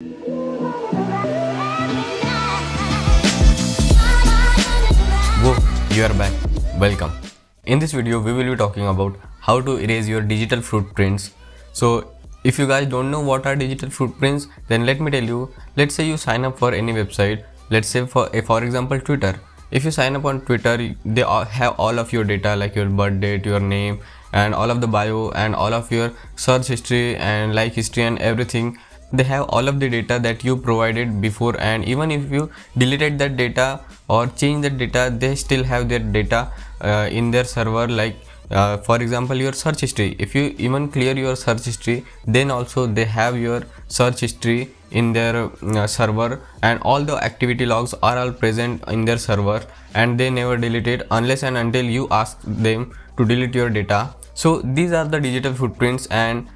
Whoa, you are back. Welcome. In this video, we will be talking about how to erase your digital footprints. So, if you guys don't know what are digital footprints, then let me tell you. Let's say you sign up for any website. Let's say for example Twitter. If you sign up on Twitter, they all have all of your data like your birth date, your name, and all of the bio and all of your search history and like history and everything. They have all of the data that you provided before, and even if you deleted that data or change that data, they still have their data in their server. Like for example your search history, if you even clear your search history, then also they have your search history in their server, and all the activity logs are all present in their server, and they never delete it unless and until you ask them to delete your data. So these are the digital footprints, and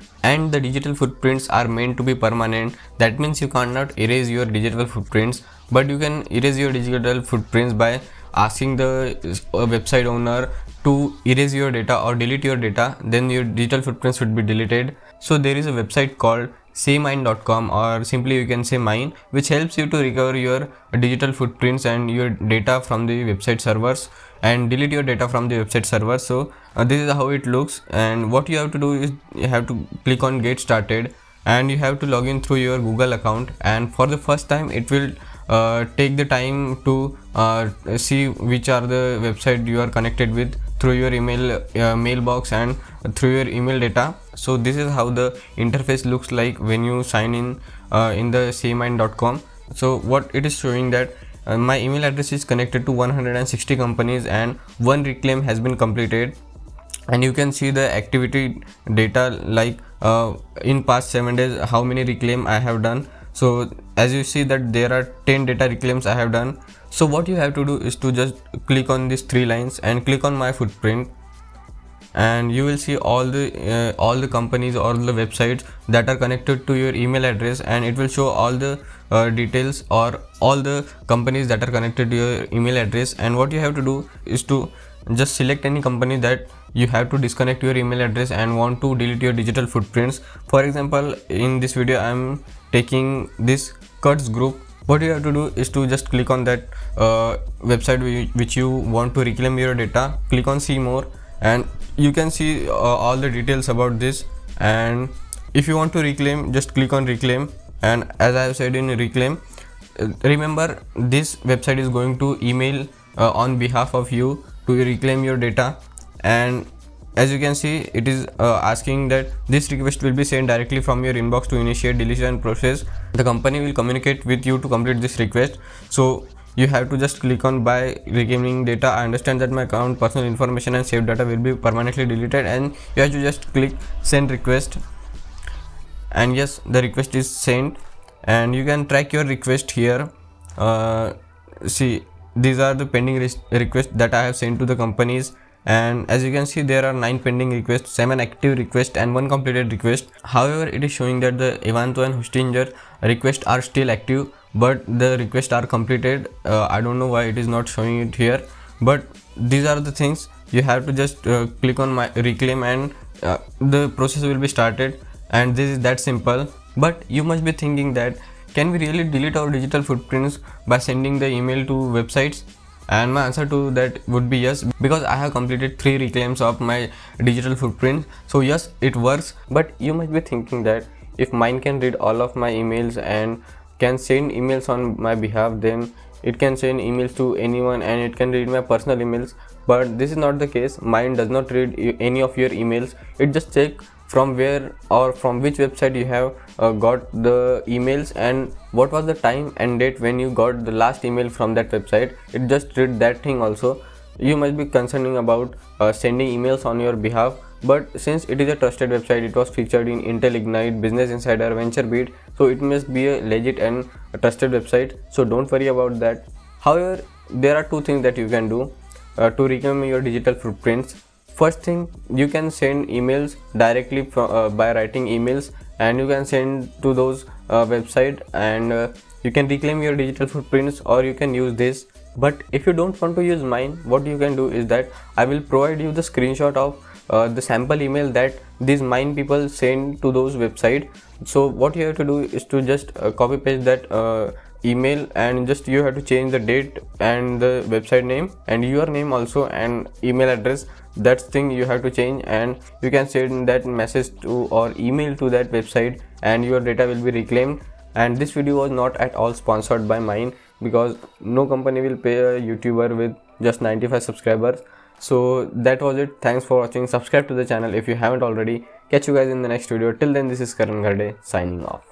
the digital footprints are meant to be permanent. That means you cannot erase your digital footprints, but you can erase your digital footprints by asking the website owner to erase your data or delete your data. Then your digital footprints would be deleted. So there is a website called Cmind.com, or simply you can say Mine, which helps you to recover your digital footprints and your data from the website servers and delete your data from the website server. So this is how it looks, and what you have to do is you have to click on get started, and you have to log in through your Google account, and for the first time it will take the time to see which are the website you are connected with through your email mailbox and through your email data. So this is how the interface looks like when you sign in the cmind.com. So what it is showing that my email address is connected to 160 companies and one reclaim has been completed, and you can see the activity data like in past 7 days how many reclaim I have done. So as you see that there are 10 data reclaims I have done. So what you have to do is to just click on these 3 lines and click on my footprint, and you will see all the companies or the websites that are connected to your email address, and it will show all the details or all the companies that are connected to your email address. And what you have to do is to just select any company that you have to disconnect your email address and want to delete your digital footprints. For example, in this video I am taking this Cuts group. What you have to do is to just click on that website which you want to reclaim your data, click on see more, and you can see all the details about this. And if you want to reclaim, just click on reclaim, and as I have said in reclaim, remember this website is going to email on behalf of you to reclaim your data. And as you can see, it is asking that this request will be sent directly from your inbox to initiate deletion process. The company will communicate with you to complete this request. So you have to just click on by reclaiming data. I understand that my account, personal information and saved data will be permanently deleted, and you have to just click send request. And yes, the request is sent, and you can track your request here. See, these are the pending requests that I have sent to the companies, and as you can see there are 9 pending requests, 7 active requests and 1 completed request. However, it is showing that the Evanto and Hostinger requests are still active, but the requests are completed. I don't know why it is not showing it here, but these are the things. You have to just click on my reclaim, and the process will be started, and this is that simple. But you must be thinking that can we really delete our digital footprints by sending the email to websites? And my answer to that would be yes, because I have completed 3 reclaims of my digital footprint. So yes, it works. But you must be thinking that if mine can read all of my emails and can send emails on my behalf, then it can send emails to anyone and it can read my personal emails. But this is not the case. Mine does not read any of your emails. It just checks from where or from which website you have got the emails and what was the time and date when you got the last email from that website. It just read that thing also. You must be concerning about sending emails on your behalf, but since it is a trusted website, it was featured in Intel Ignite, Business Insider, VentureBeat, so it must be a legit and a trusted website, so don't worry about that. However, there are 2 things that you can do to reclaim your digital footprints. First thing, you can send emails directly by writing emails, and you can send to those website, and you can reclaim your digital footprints, or you can use this. But if you don't want to use mine, what you can do is that I will provide you the screenshot of the sample email that these Cmind people send to those website. So what you have to do is to just copy paste that email, and just you have to change the date and the website name and your name also and email address. That thing you have to change, and you can send that message to or email to that website, and your data will be reclaimed. And this video was not at all sponsored by Cmind, because no company will pay a YouTuber with just 95 subscribers. So that was it. Thanks for watching. Subscribe to the channel if you haven't already. Catch you guys in the next video. Till then, this is Karan Garde signing off.